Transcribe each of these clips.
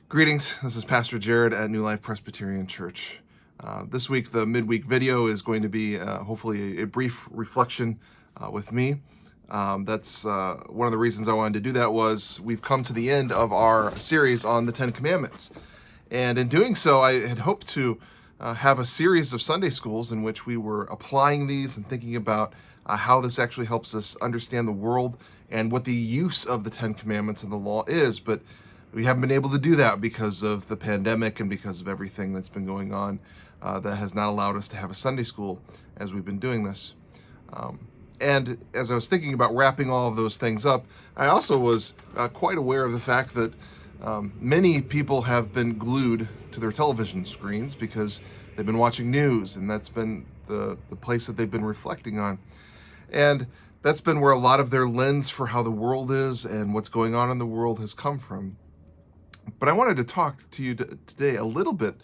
Greetings, this is Pastor Jared at New Life Presbyterian Church. This week, the midweek video is going to be hopefully a brief reflection with me. That's one of the reasons I wanted to do that was we've come to the end of our series on the Ten Commandments. And in doing so, I had hoped to have a series of Sunday schools in which we were applying these and thinking about how this actually helps us understand the world and what the use of the Ten Commandments and the law is. But we haven't been able to do that because of the pandemic and because of everything that's been going on that has not allowed us to have a Sunday school as we've been doing this. And as I was thinking about wrapping all of those things up, I also was quite aware of the fact that many people have been glued to their television screens because they've been watching news, and that's been the place that they've been reflecting on. And that's been where a lot of their lens for how the world is and what's going on in the world has come from. But I wanted to talk to you today a little bit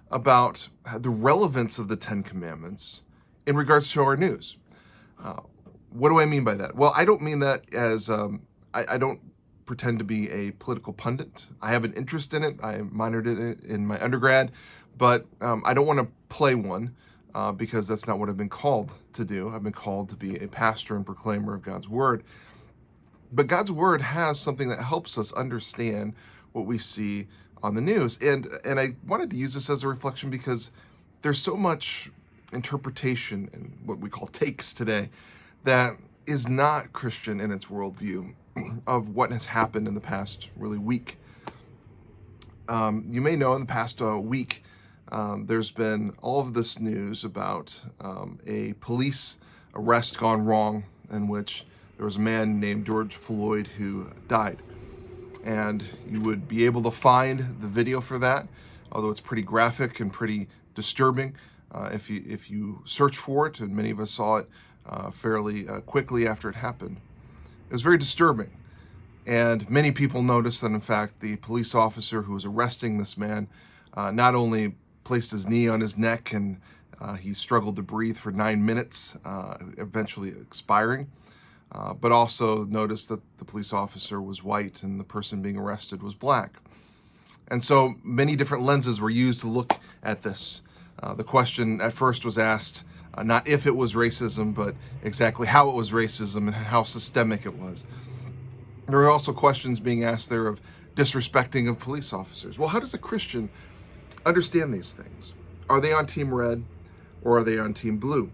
about the relevance of the Ten Commandments in regards to our news. What do I mean by that? Well, I don't mean that as, I don't pretend to be a political pundit. I have an interest in it. I minored in it in my undergrad, but I don't want to play one because that's not what I've been called to do. I've been called to be a pastor and proclaimer of God's Word. But God's Word has something that helps us understand what we see on the news. And I wanted to use this as a reflection because there's so much interpretation and what we call takes today that is not Christian in its worldview of what has happened in the past really week. You may know in the past week, there's been all of this news about a police arrest gone wrong in which there was a man named George Floyd who died. And you would be able to find the video for that, although it's pretty graphic and pretty disturbing if you search for it, and many of us saw it fairly quickly after it happened. It was very disturbing, and many people noticed that, in fact, the police officer who was arresting this man not only placed his knee on his neck and he struggled to breathe for 9 minutes, eventually expiring, but also noticed that the police officer was white and the person being arrested was black. And so many different lenses were used to look at this. The question at first was asked, not if it was racism, but exactly how it was racism and how systemic it was. There are also questions being asked there of disrespecting of police officers. Well, how does a Christian understand these things? Are they on Team Red or are they on Team Blue?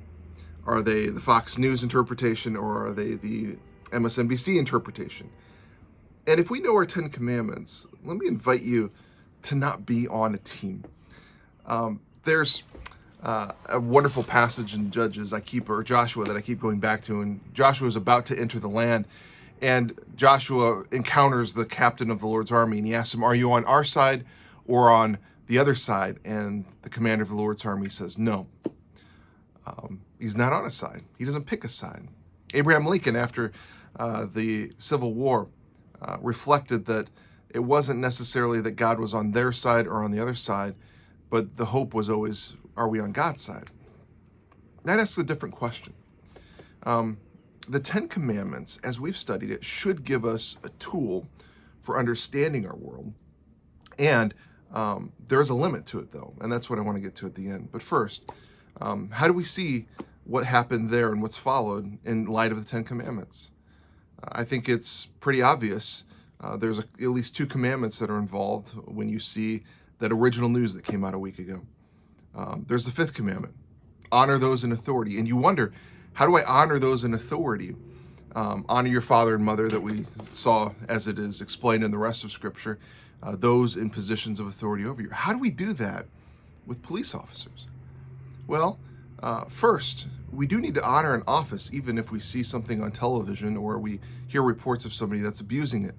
Are they the Fox News interpretation or are they the MSNBC interpretation? And if we know our Ten Commandments, let me invite you to not be on a team. There's a wonderful passage in Judges Joshua that I keep going back to, and Joshua is about to enter the land, and Joshua encounters the captain of the Lord's army, and he asks him, "Are you on our side or on the other side?" And the commander of the Lord's army says, "No." He's not on a side. He doesn't pick a side. Abraham Lincoln, after the Civil War, reflected that it wasn't necessarily that God was on their side or on the other side, but the hope was always, are we on God's side? That asks a different question. The Ten Commandments, as we've studied it, should give us a tool for understanding our world. And there is a limit to it, though, and that's what I want to get to at the end. But first, how do we see what happened there and what's followed in light of the Ten Commandments? I think it's pretty obvious. There's at least two commandments that are involved when you see that original news that came out a week ago. There's the fifth commandment, honor those in authority. And you wonder, how do I honor those in authority? Honor your father and mother that we saw as it is explained in the rest of Scripture, those in positions of authority over you. How do we do that with police officers? Well, first, we do need to honor an office even if we see something on television or we hear reports of somebody that's abusing it.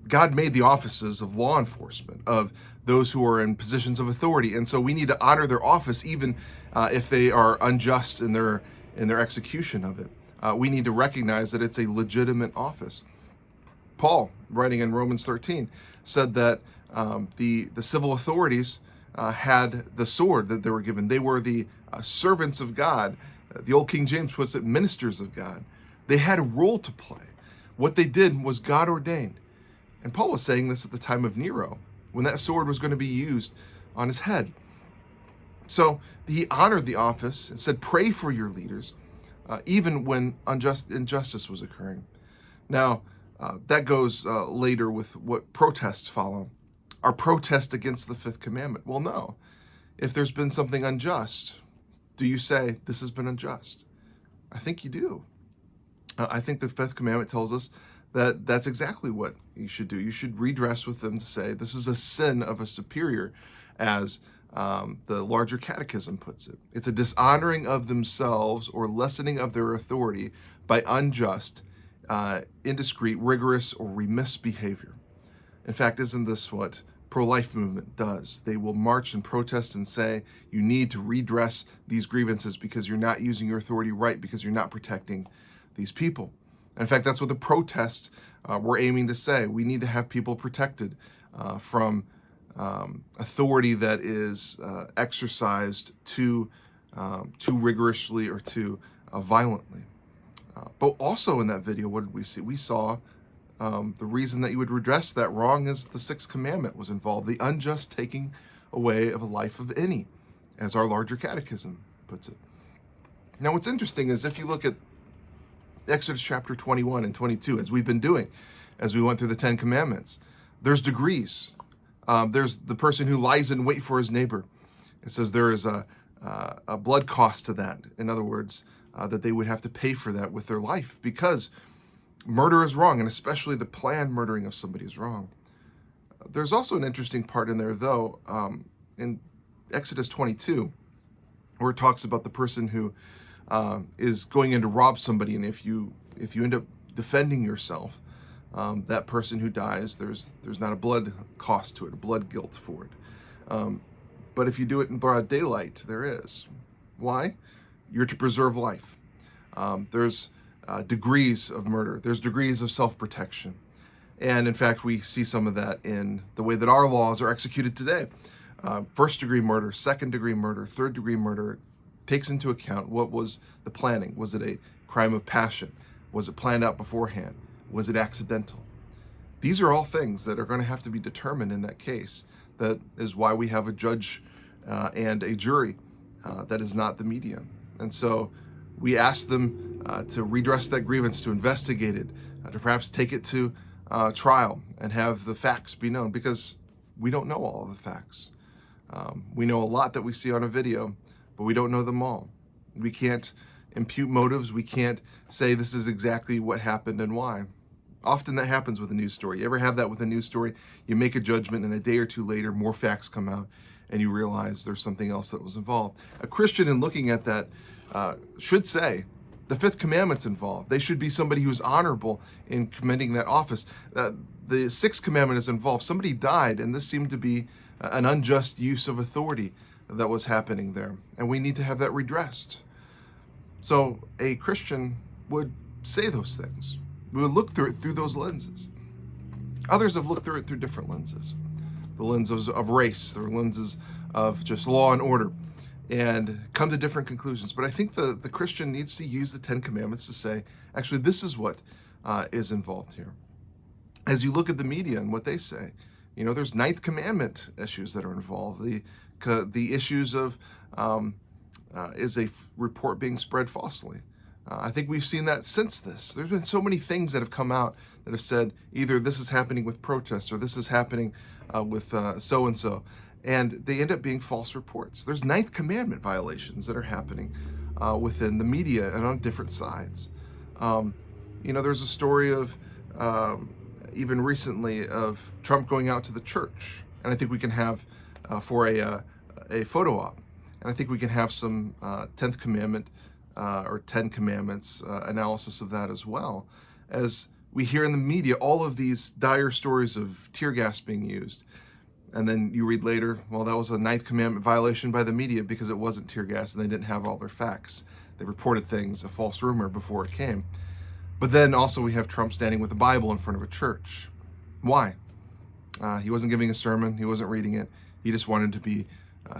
God made the offices of law enforcement, of those who are in positions of authority, and so we need to honor their office even if they are unjust in their execution of it. We need to recognize that it's a legitimate office. Paul, writing in Romans 13, said that the civil authorities had the sword that they were given. They were the servants of God. The old King James puts it, ministers of God. They had a role to play. What they did was God ordained. And Paul was saying this at the time of Nero, when that sword was going to be used on his head. So he honored the office and said, pray for your leaders, even when injustice was occurring. Now, that goes later with what protests follow. Are protests against the fifth commandment? Well, no. If there's been something unjust, do you say, this has been unjust? I think you do. I think the fifth commandment tells us that that's exactly what you should do. You should redress with them to say, this is a sin of a superior, as the larger catechism puts it. It's a dishonoring of themselves or lessening of their authority by unjust, indiscreet, rigorous, or remiss behavior. In fact, isn't this what pro-life movement does? They will march and protest and say, you need to redress these grievances because you're not using your authority right, because you're not protecting these people. And in fact, that's what the protests were aiming to say. We need to have people protected from authority that is exercised too rigorously or too violently. But also in that video, what did we see? We saw the reason that you would redress that wrong is the sixth commandment was involved, the unjust taking away of a life of any, as our larger catechism puts it. Now, what's interesting is if you look at Exodus chapter 21 and 22, as we've been doing, as we went through the Ten Commandments, there's degrees. There's the person who lies in wait for his neighbor. It says there is a blood cost to that. In other words, that they would have to pay for that with their life because murder is wrong, and especially the planned murdering of somebody is wrong. There's also an interesting part in there, though, in Exodus 22, where it talks about the person who is going in to rob somebody, and if you end up defending yourself, that person who dies, there's not a blood cost to it, a blood guilt for it. But if you do it in broad daylight, there is. Why? You're to preserve life. There's degrees of murder. There's degrees of self-protection. And in fact, we see some of that in the way that our laws are executed today. First-degree murder, second-degree murder, third-degree murder takes into account what was the planning. Was it a crime of passion? Was it planned out beforehand? Was it accidental? These are all things that are going to have to be determined in that case. That is why we have a judge and a jury that is not the medium. And so we ask them to redress that grievance, to investigate it, to perhaps take it to trial and have the facts be known, because we don't know all of the facts. We know a lot that we see on a video, but we don't know them all. We can't impute motives. We can't say this is exactly what happened and why. Often that happens with a news story. You ever have that with a news story? You make a judgment, and a day or two later, more facts come out, and you realize there's something else that was involved. A Christian, in looking at that, should say, the fifth commandment's involved. They should be somebody who's honorable in commending that office. The sixth commandment is involved. Somebody died, and this seemed to be an unjust use of authority that was happening there, and we need to have that redressed. So a Christian would say those things. We would look through it through those lenses. Others have looked through it through different lenses. The lenses of race, the lenses of just law and order, and come to different conclusions. But I think the Christian needs to use the Ten Commandments to say, actually, this is what is involved here. As you look at the media and what they say, there's Ninth Commandment issues that are involved. The issues of is a report being spread falsely. I think we've seen that since this. There's been so many things that have come out that have said either this is happening with protests or this is happening with so-and-so. And they end up being false reports. There's Ninth Commandment violations that are happening within the media and on different sides. There's a story of even recently of Trump going out to the church. And I think we can have for a photo op. And I think we can have some 10th Commandment or 10 Commandments analysis of that as well. As we hear in the media all of these dire stories of tear gas being used. And then you read later, well, that was a Ninth Commandment violation by the media because it wasn't tear gas and they didn't have all their facts. They reported things, a false rumor, before it came. But then also we have Trump standing with the Bible in front of a church. Why? He wasn't giving a sermon. He wasn't reading it. He just wanted to be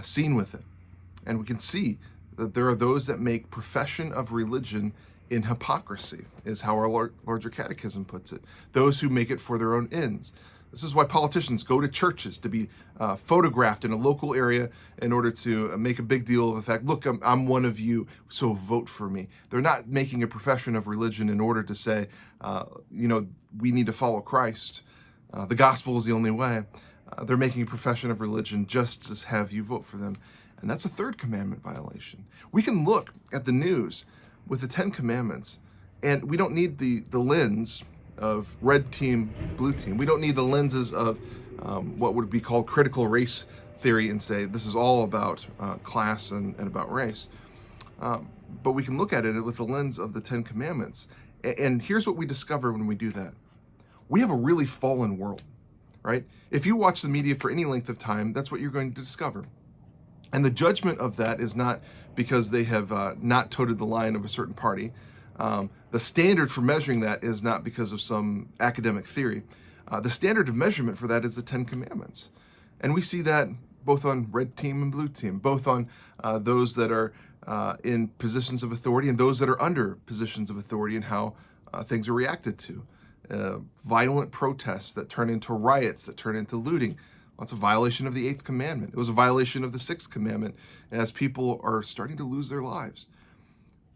seen with it. And we can see that there are those that make profession of religion in hypocrisy, is how our larger catechism puts it. Those who make it for their own ends. This is why politicians go to churches to be photographed in a local area in order to make a big deal of the fact, look, I'm one of you, so vote for me. They're not making a profession of religion in order to say, we need to follow Christ. The gospel is the only way. They're making a profession of religion just to have you vote for them. And that's a third commandment violation. We can look at the news with the 10 commandments, and we don't need the lens of red team, blue team. We don't need the lenses of what would be called critical race theory and say this is all about class and about race. But we can look at it with the lens of the 10 commandments. And here's what we discover when we do that. We have a really fallen world, right? If you watch the media for any length of time, that's what you're going to discover. And the judgment of that is not because they have not toted the line of a certain party. The standard for measuring that is not because of some academic theory. The standard of measurement for that is the 10 commandments. And we see that both on red team and blue team, both on those that are in positions of authority and those that are under positions of authority, and how things are reacted to. Violent protests that turn into riots, that turn into looting. That's a violation of the 8th commandment. It was a violation of the 6th commandment as people are starting to lose their lives.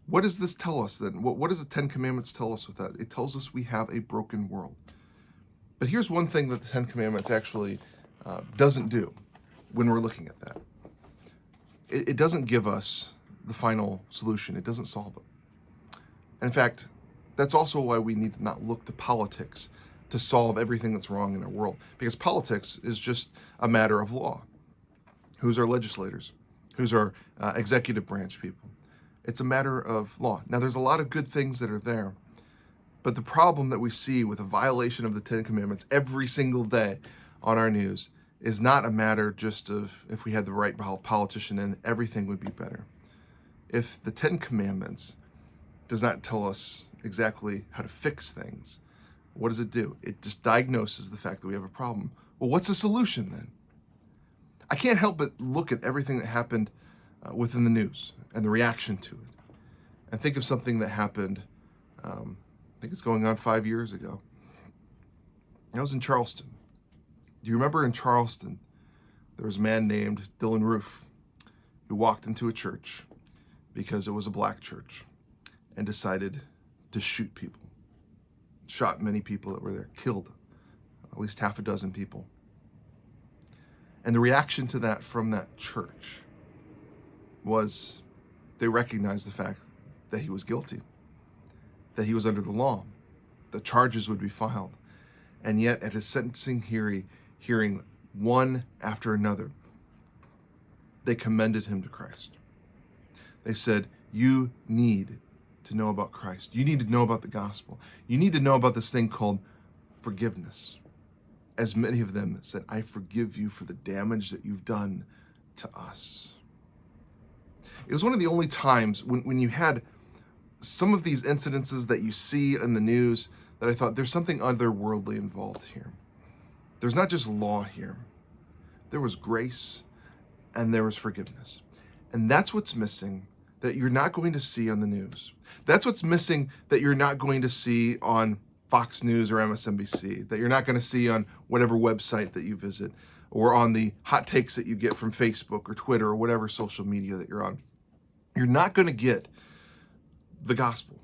What does this tell us then? What does the 10 commandments tell us with that? It tells us we have a broken world. But here's one thing that the 10 commandments actually doesn't do when we're looking at that. It doesn't give us the final solution. It doesn't solve it. And in fact, that's also why we need to not look to politics to solve everything that's wrong in our world. Because politics is just a matter of law. Who's our legislators? Who's our executive branch people? It's a matter of law. Now, there's a lot of good things that are there, but the problem that we see with a violation of the 10 commandments every single day on our news is not a matter just of if we had the right politician in, everything would be better. If the 10 commandments does not tell us exactly how to fix things, what does it do? It just diagnoses the fact that we have a problem. Well, what's the solution then? I can't help but look at everything that happened within the news and the reaction to it, and think of something that happened, I think it's going on 5 years ago. I was in Charleston. Do you remember in Charleston, there was a man named Dylan Roof who walked into a church because it was a black church and decided to shoot people. Shot many people that were there, killed at least half a dozen people. And the reaction to that from that church was they recognized the fact that he was guilty, that he was under the law, that charges would be filed. And yet at his sentencing hearing one after another, they commended him to Christ. They said, you need to know about Christ. You need to know about the gospel. You need to know about this thing called forgiveness. As many of them said, I forgive you for the damage that you've done to us. It was one of the only times when you had some of these incidences that you see in the news that I thought there's something otherworldly involved here. There's not just law here. There was grace and there was forgiveness. And that's what's missing that you're not going to see on the news. That's what's missing that you're not going to see on Fox News or MSNBC, that you're not going to see on whatever website that you visit, or on the hot takes that you get from Facebook or Twitter or whatever social media that you're on. You're not going to get the gospel.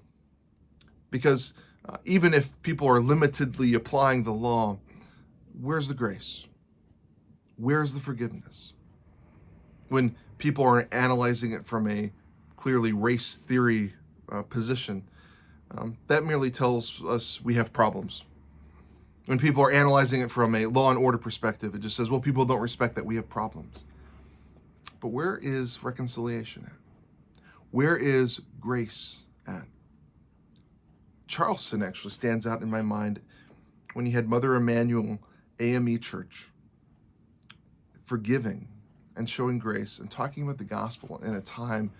Because even if people are limitedly applying the law, where's the grace? Where's the forgiveness? When people are analyzing it from a clearly race theory position, that merely tells us we have problems. When people are analyzing it from a law and order perspective, it just says, well, people don't respect that we have problems. But where is reconciliation at? Where is grace at? Charleston actually stands out in my mind when you had Mother Emanuel AME Church forgiving and showing grace and talking about the gospel in a time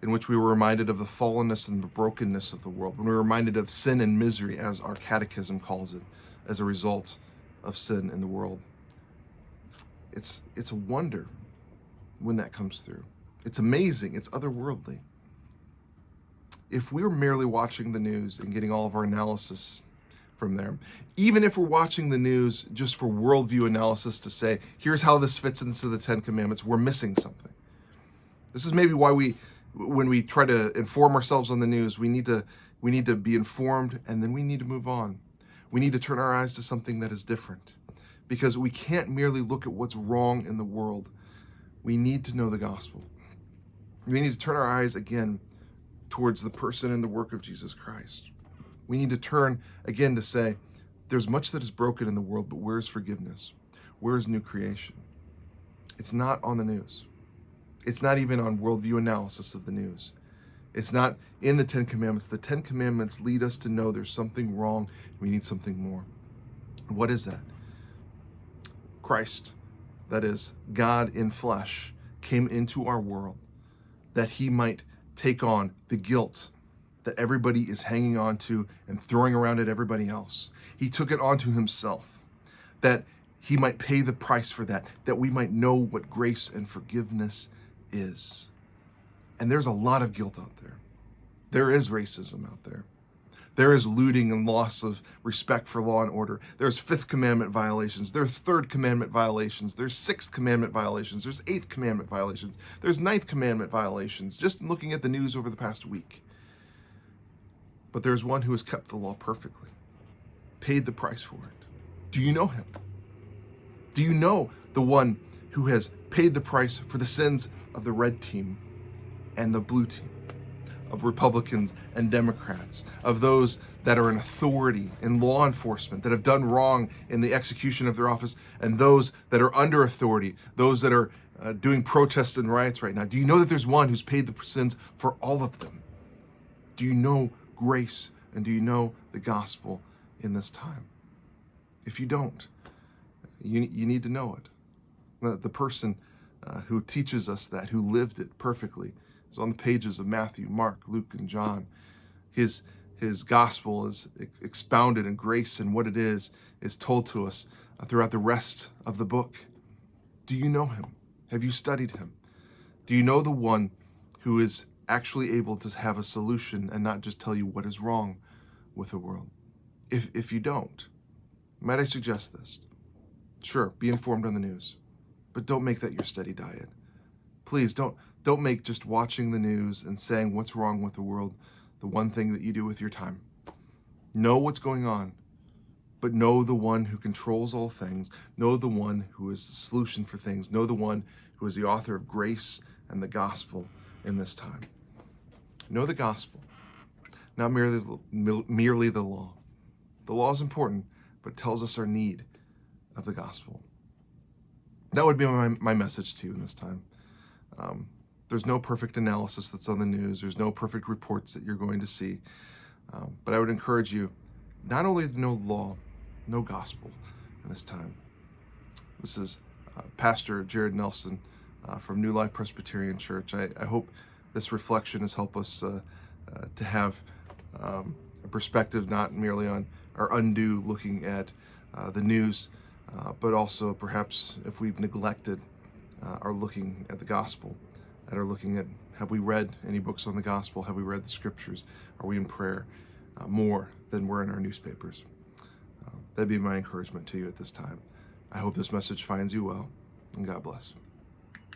in which we were reminded of the fallenness and the brokenness of the world, when we were reminded of sin and misery, as our catechism calls it, as a result of sin in the world. It's a wonder when that comes through. It's amazing. It's otherworldly. If we were merely watching the news and getting all of our analysis from there. Even if we're watching the news just for worldview analysis to say, here's how this fits into the Ten Commandments, we're missing something. This is maybe why when we try to inform ourselves on the news, we need to be informed, and then we need to move on. We need to turn our eyes to something that is different, because we can't merely look at what's wrong in the world. We need to know the gospel. We need to turn our eyes again towards the person and the work of Jesus Christ. We need to turn again to say, there's much that is broken in the world, but where is forgiveness? Where is new creation? It's not on the news. It's not even on worldview analysis of the news. It's not in the Ten Commandments. The Ten Commandments lead us to know there's something wrong. We need something more. What is that? Christ, that is, God in flesh, came into our world that he might take on the guilt that everybody is hanging on to and throwing around at everybody else. He took it onto himself, that he might pay the price for that we might know what grace and forgiveness is. And there's a lot of guilt out there. There is racism out there. There is looting and loss of respect for law and order. There's Fifth Commandment violations. There's Third Commandment violations. There's Sixth Commandment violations. There's Eighth Commandment violations. There's Ninth Commandment violations, just in looking at the news over the past week. But there's one who has kept the law perfectly, paid the price for it. Do you know him? Do you know the one who has paid the price for the sins of the red team and the blue team, of Republicans and Democrats, of those that are in authority in law enforcement, that have done wrong in the execution of their office, and those that are under authority, those that are doing protests and riots right now? Do you know that there's one who's paid the sins for all of them? Do you know grace, and do you know the gospel in this time? If you don't, you need to know it. The person who teaches us that, who lived it perfectly, is on the pages of Matthew, Mark, Luke, and John. His gospel is expounded in grace, and what it is told to us throughout the rest of the book. Do you know him? Have you studied him? Do you know the one who is actually able to have a solution and not just tell you what is wrong with the world? If you don't, might I suggest this? Sure, be informed on the news, but don't make that your steady diet. Please don't make just watching the news and saying what's wrong with the world the one thing that you do with your time. Know what's going on, but know the one who controls all things. Know the one who is the solution for things. Know the one who is the author of grace and the gospel in this time. Know the gospel, not merely the law. The law is important, but it tells us our need of the gospel. That would be my message to you in this time. There's no perfect analysis that's on the news. There's no perfect reports that you're going to see. But I would encourage you not only to know law, know gospel in this time. This is Pastor Jared Nelson from New Life Presbyterian Church. I hope this reflection has helped us to have a perspective not merely on our undue looking at the news, but also perhaps if we've neglected our looking at the gospel, and are looking at, have we read any books on the gospel? Have we read the scriptures? Are we in prayer more than we're in our newspapers? That'd be my encouragement to you at this time. I hope this message finds you well, and God bless.